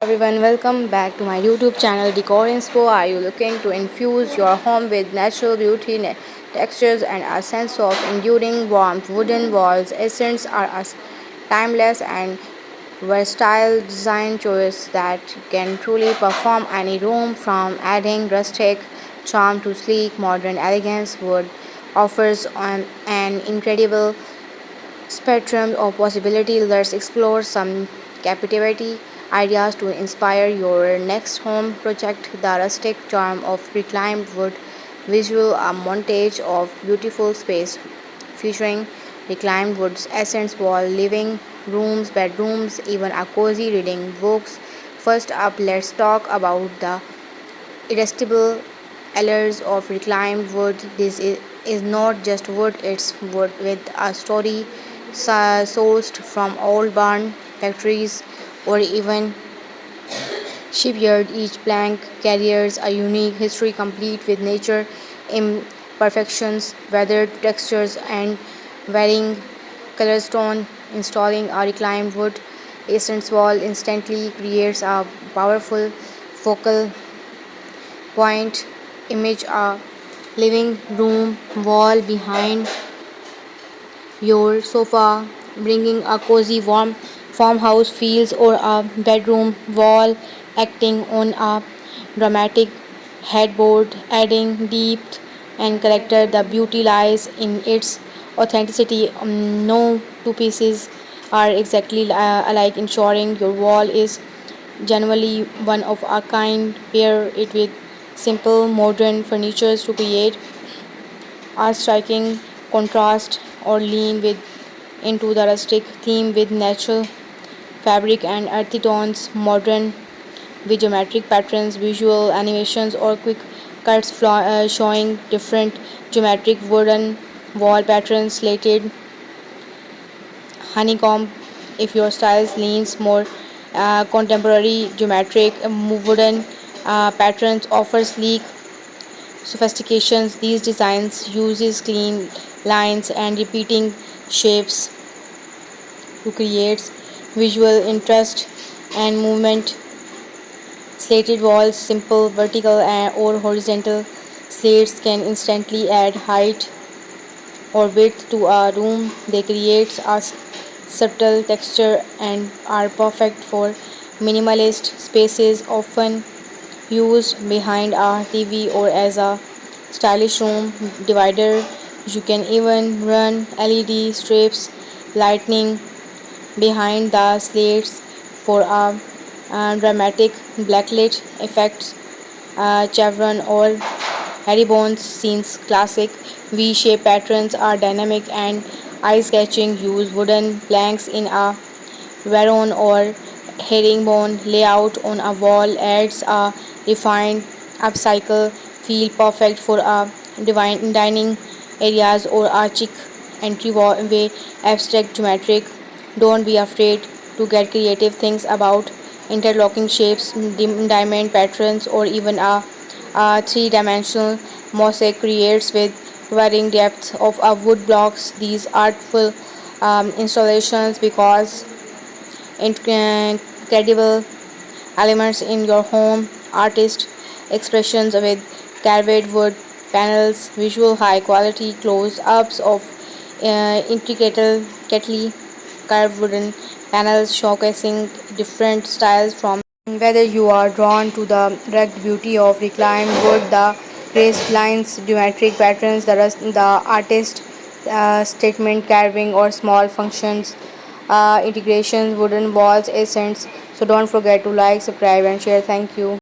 everyone, welcome back to my YouTube channel Decor Inspo. Are you looking to infuse your home with natural beauty, textures, and a sense of enduring warmth? Wooden walls essence are a timeless and versatile design choice that can truly perform any room from adding rustic charm to sleek modern elegance. Wood offers an incredible spectrum of possibility. Let's explore some captivity ideas to inspire your next home project. The rustic charm of reclaimed wood visual a montage of beautiful space featuring reclaimed wood essence wall, living rooms, bedrooms, even a cozy reading books. First up, let's talk about the irresistible allures of reclaimed wood. This is not just wood, it's wood with a story sourced from old barn factories or even shipyard. Each plank carries a unique history complete with nature imperfections, weathered textures, and varying color stone. Installing a reclaimed wood essence wall instantly creates a powerful focal point image, a living room wall behind your sofa, bringing a cozy warm farmhouse feels, or a bedroom wall acting on a dramatic headboard, adding depth and character. The beauty lies in its authenticity. No two pieces are exactly alike, ensuring your wall is genuinely one of a kind. Pair it with simple modern furniture to create a striking contrast, or lean with into the rustic theme with natural fabric and earthy tones, modern with geometric patterns, visual animations, or quick cuts showing different geometric wooden wall patterns, slated honeycomb. If your style leans more contemporary, geometric wooden patterns offer sleek sophistications. These designs uses clean lines and repeating shapes to create visual interest and movement. Slated walls, simple vertical or horizontal slates, can instantly add height or width to a room. They create a subtle texture and are perfect for minimalist spaces, often used behind a TV or as a stylish room divider. You can even run LED strips lightning behind the slates for a dramatic blacklit effect. Chevron or Harrybone's scenes classic V-shaped patterns are dynamic and eye-catching. Use wooden planks in a Varon or herringbone layout on a wall adds a refined upcycle feel, perfect for a dining areas or a chic entryway. Abstract geometric. Don't be afraid to get creative. Things about interlocking shapes, diamond patterns, or even a three-dimensional mosaic creates with varying depths of wood blocks. These artful installations because incredible elements in your home. Artist expressions with carved wood panels, visual high quality close ups of intricately carved wooden panels showcasing different styles. From whether you are drawn to the rugged beauty of reclaimed wood, the crisp lines, geometric patterns, the artist statement carving, or small functions integrations, wooden walls, essence. So don't forget to like, subscribe, and share. Thank you.